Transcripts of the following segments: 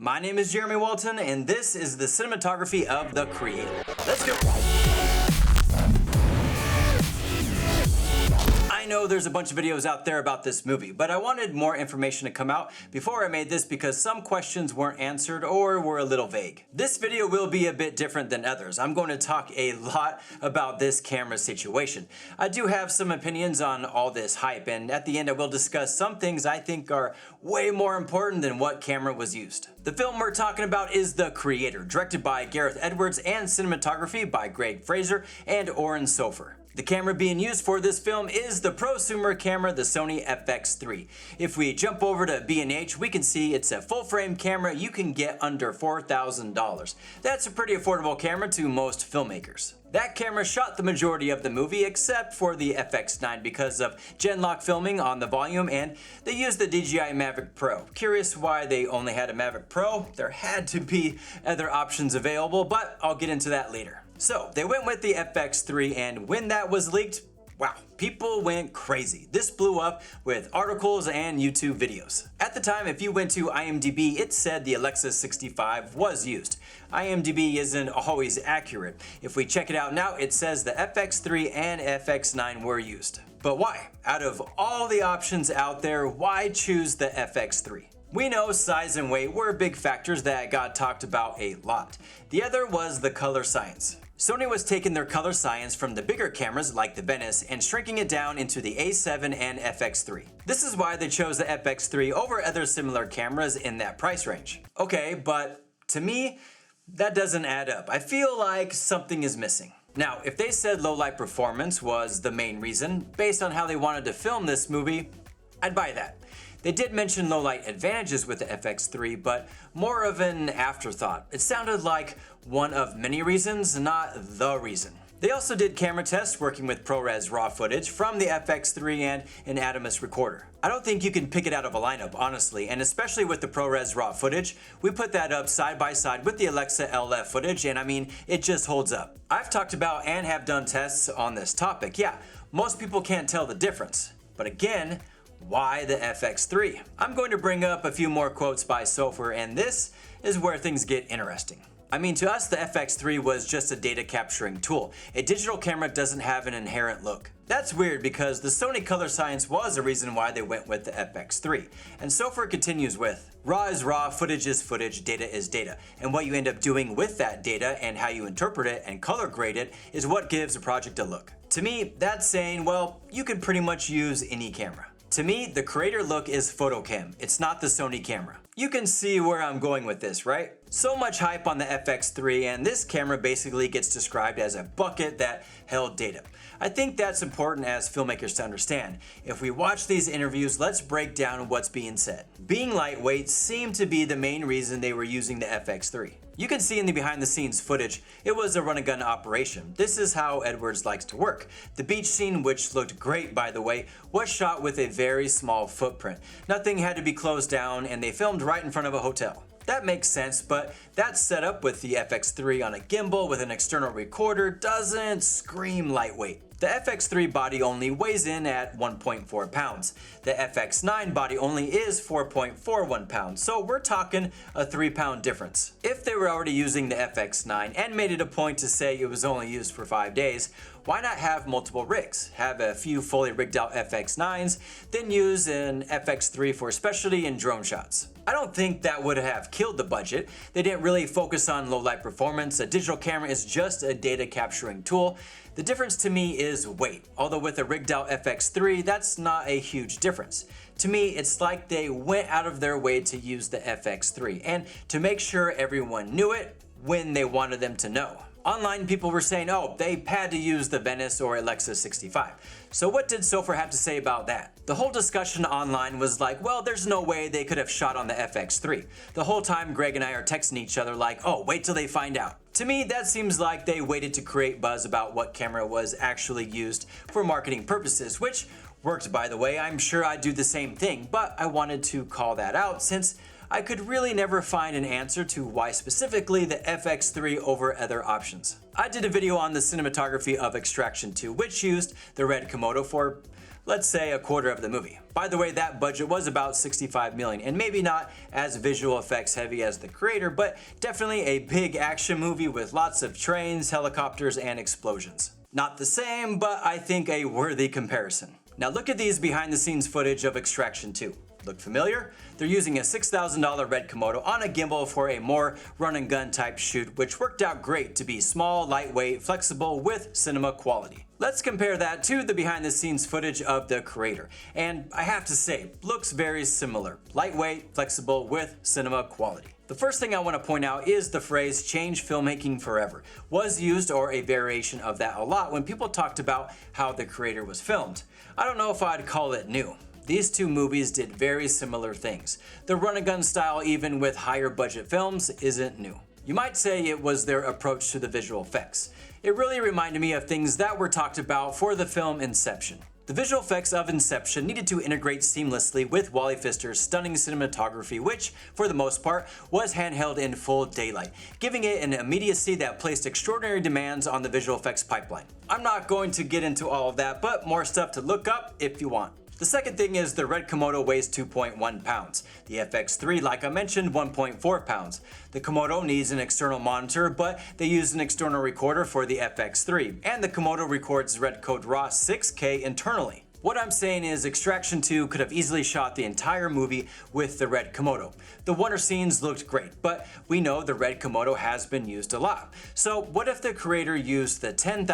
My name is Jeremy Walton, and this is the Cinematography of the Creator. Let's go! I know there's a bunch of videos out there about this movie, but I wanted more information to come out before I made this because some questions weren't answered or were a little vague. This video will be a bit different than others. I'm going to talk a lot about this camera situation. I do have some opinions on all this hype, and at the end I will discuss some things I think are way more important than what camera was used. The film we're talking about is The Creator, directed by Gareth Edwards and cinematography by Greg Fraser and Oren Sofer. The camera being used for this film is the prosumer camera, the Sony FX3. If we jump over to B&H, we can see it's a full-frame camera you can get under $4,000. That's a pretty affordable camera to most filmmakers. That camera shot the majority of the movie except for the FX9 because of Genlock filming on the volume, and they used the DJI Mavic Pro. Curious why they only had a Mavic Pro? There had to be other options available, but I'll get into that later. So they went with the FX3, and when that was leaked, wow, people went crazy. This blew up with articles and YouTube videos. At the time, if you went to IMDb, it said the Alexa 65 was used. IMDb isn't always accurate. If we check it out now, it says the FX3 and FX9 were used. But why? Out of all the options out there, why choose the FX3? We know size and weight were big factors that got talked about a lot. The other was the color science. Sony was taking their color science from the bigger cameras like the Venice and shrinking it down into the A7 and FX3. This is why they chose the FX3 over other similar cameras in that price range. Okay, but to me, that doesn't add up. I feel like something is missing. Now, if they said low light performance was the main reason, based on how they wanted to film this movie, I'd buy that. They did mention low light advantages with the FX3, but more of an afterthought. It sounded like one of many reasons, not the reason. They also did camera tests working with ProRes RAW footage from the FX3 and an Atomos recorder. I don't think you can pick it out of a lineup, honestly, and especially with the ProRes RAW footage, we put that up side by side with the Alexa LF footage, and I mean, it just holds up. I've talked about and have done tests on this topic. Yeah, most people can't tell the difference, but again, why the FX3? I'm going to bring up a few more quotes by Sofer, and this is where things get interesting. I mean, to us, the FX3 was just a data capturing tool. A digital camera doesn't have an inherent look. That's weird because the Sony color science was a reason why they went with the FX3. And Sofer continues with, raw is raw, footage is footage, data is data. And what you end up doing with that data and how you interpret it and color grade it is what gives a project a look. To me, that's saying, well, you can pretty much use any camera. To me, the Creator look is photocam. It's not the Sony camera. You can see where I'm going with this, right? So much hype on the FX3, and this camera basically gets described as a bucket that held data. I think that's important as filmmakers to understand. If we watch these interviews, let's break down what's being said. Being lightweight seemed to be the main reason they were using the FX3. You can see in the behind the scenes footage, it was a run-and-gun operation. This is how Edwards likes to work. The beach scene, which looked great by the way, was shot with a very small footprint. Nothing had to be closed down, and they filmed right in front of a hotel. That makes sense, but that setup with the FX3 on a gimbal with an external recorder doesn't scream lightweight. The FX3 body only weighs in at 1.4 pounds. The FX9 body only is 4.41 pounds, so we're talking a 3-pound difference. If they were already using the FX9 and made it a point to say it was only used for 5 days, why not have multiple rigs? Have a few fully rigged out FX9s, then use an FX3 for specialty and drone shots. I don't think that would have killed the budget. They didn't really focus on low light performance. A digital camera is just a data capturing tool. The difference to me is weight. Although with a rigged out FX3, that's not a huge difference. To me, it's like they went out of their way to use the FX3 and to make sure everyone knew it when they wanted them to know. Online, people were saying, oh, they had to use the Venice or Alexa 65. So what did Sofer have to say about that? The whole discussion online was like, well, there's no way they could have shot on the FX3. The whole time Greg and I are texting each other like, oh, wait till they find out. To me, that seems like they waited to create buzz about what camera was actually used for marketing purposes, which worked by the way. I'm sure I'd do the same thing, but I wanted to call that out since I could really never find an answer to why specifically the FX3 over other options. I did a video on the cinematography of Extraction 2, which used the Red Komodo for let's say a quarter of the movie. By the way, that budget was about $65 million, and maybe not as visual effects heavy as The Creator, but definitely a big action movie with lots of trains, helicopters, and explosions. Not the same, but I think a worthy comparison. Now look at these behind the scenes footage of Extraction 2. Look familiar? They're using a $6,000 Red Komodo on a gimbal for a more run and gun type shoot, which worked out great to be small, lightweight, flexible with cinema quality. Let's compare that to the behind the scenes footage of The Creator, and I have to say, looks very similar. Lightweight, flexible with cinema quality. The first thing I want to point out is the phrase "change filmmaking forever" was used, or a variation of that, a lot when people talked about how The Creator was filmed. I don't know if I'd call it new. These two movies did very similar things. The run and gun style, even with higher budget films, isn't new. You might say it was their approach to the visual effects. It really reminded me of things that were talked about for the film Inception. The visual effects of Inception needed to integrate seamlessly with Wally Pfister's stunning cinematography, which, for the most part, was handheld in full daylight, giving it an immediacy that placed extraordinary demands on the visual effects pipeline. I'm not going to get into all of that, but more stuff to look up if you want. The second thing is the Red Komodo weighs 2.1 pounds. The FX3, like I mentioned, 1.4 pounds. The Komodo needs an external monitor, but they use an external recorder for the FX3, and the Komodo records Red Code RAW 6K internally. What I'm saying is Extraction 2 could have easily shot the entire movie with the Red Komodo. The wonder scenes looked great, but we know the Red Komodo has been used a lot. So what if The Creator used the $10,000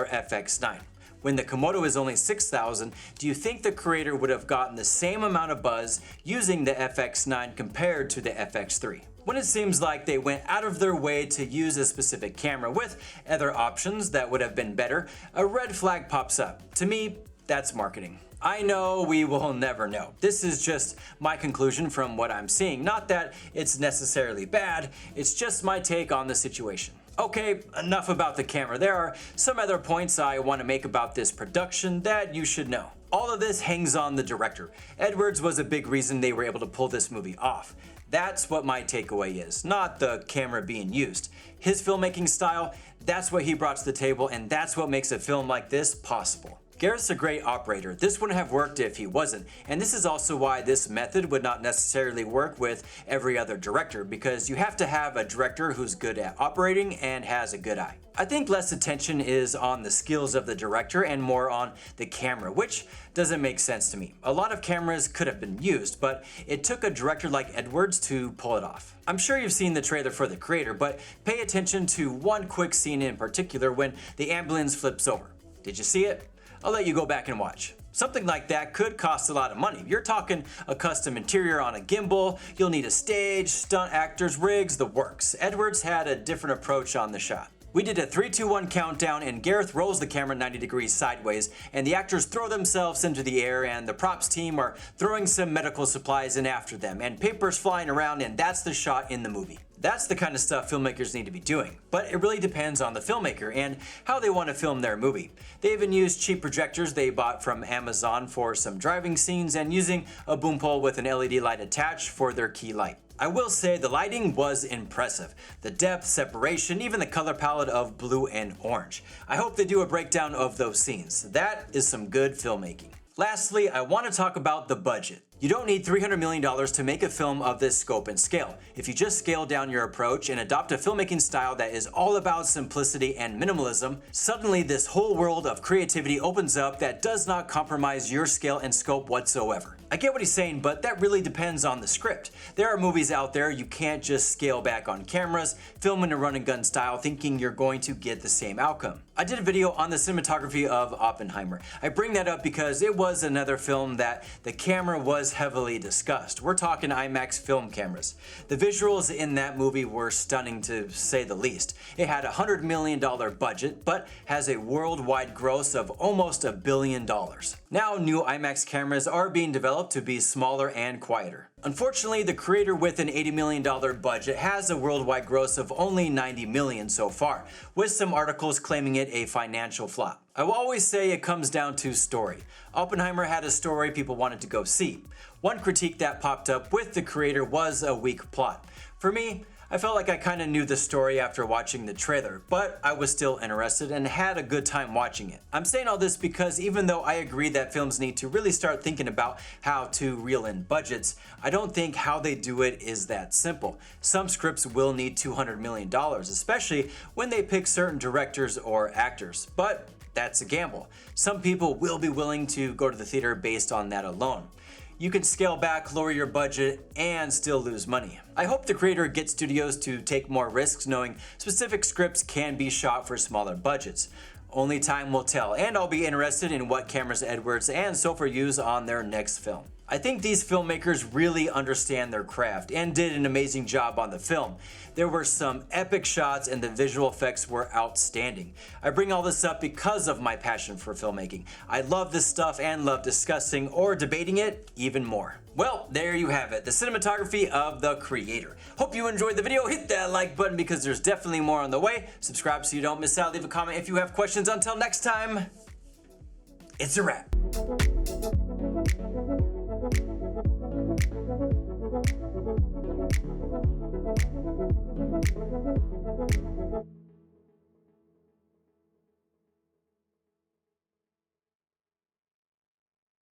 FX9? When the Komodo is only $6,000, do you think The Creator would have gotten the same amount of buzz using the FX9 compared to the FX3? When it seems like they went out of their way to use a specific camera with other options that would have been better, a red flag pops up. To me, that's marketing. I know we will never know. This is just my conclusion from what I'm seeing. Not that it's necessarily bad, it's just my take on the situation. Okay, enough about the camera. There are some other points I want to make about this production that you should know. All of this hangs on the director. Edwards was a big reason they were able to pull this movie off. That's what my takeaway is, not the camera being used. His filmmaking style, that's what he brought to the table, and that's what makes a film like this possible. Gareth's a great operator. This wouldn't have worked if he wasn't, and this is also why this method would not necessarily work with every other director, because you have to have a director who's good at operating and has a good eye. I think less attention is on the skills of the director and more on the camera, which doesn't make sense to me. A lot of cameras could have been used, but it took a director like Edwards to pull it off. I'm sure you've seen the trailer for The Creator, but pay attention to one quick scene in particular when the ambulance flips over. Did you see it? I'll let you go back and watch. Something like that could cost a lot of money. You're talking a custom interior on a gimbal, you'll need a stage, stunt actors, rigs, the works. Edwards had a different approach on the shot. We did a 3, 2, 1 countdown and Gareth rolls the camera 90 degrees sideways and the actors throw themselves into the air and the props team are throwing some medical supplies in after them and papers flying around, and that's the shot in the movie. That's the kind of stuff filmmakers need to be doing, but it really depends on the filmmaker and how they want to film their movie. They even used cheap projectors they bought from Amazon for some driving scenes and using a boom pole with an LED light attached for their key light. I will say the lighting was impressive. The depth, separation, even the color palette of blue and orange. I hope they do a breakdown of those scenes. That is some good filmmaking. Lastly, I want to talk about the budget. You don't need $300 million to make a film of this scope and scale. If you just scale down your approach and adopt a filmmaking style that is all about simplicity and minimalism, suddenly this whole world of creativity opens up that does not compromise your scale and scope whatsoever. I get what he's saying, but that really depends on the script. There are movies out there you can't just scale back on cameras, film in a run and gun style thinking you're going to get the same outcome. I did a video on the cinematography of Oppenheimer. I bring that up because it was another film that the camera was heavily discussed. We're talking IMAX film cameras. The visuals in that movie were stunning to say the least. It had a $100 million budget, but has a worldwide gross of almost $1 billion. Now new IMAX cameras are being developed to be smaller and quieter. Unfortunately, The Creator with an $80 million budget has a worldwide gross of only $90 million so far, with some articles claiming it a financial flop. I will always say it comes down to story. Oppenheimer had a story people wanted to go see. One critique that popped up with The Creator was a weak plot. For me, I felt like I kind of knew the story after watching the trailer, but I was still interested and had a good time watching it. I'm saying all this because even though I agree that films need to really start thinking about how to reel in budgets, I don't think how they do it is that simple. Some scripts will need $200 million, especially when they pick certain directors or actors, but that's a gamble. Some people will be willing to go to the theater based on that alone. You can scale back, lower your budget, and still lose money. I hope the creator gets studios to take more risks, knowing specific scripts can be shot for smaller budgets. Only time will tell, and I'll be interested in what cameras Edwards and Sofer use on their next film. I think these filmmakers really understand their craft and did an amazing job on the film. There were some epic shots and the visual effects were outstanding. I bring all this up because of my passion for filmmaking. I love this stuff and love discussing or debating it even more. Well, there you have it, the cinematography of the creator. Hope you enjoyed the video. Hit that like button because there's definitely more on the way. Subscribe so you don't miss out. Leave a comment if you have questions. Until next time, it's a wrap.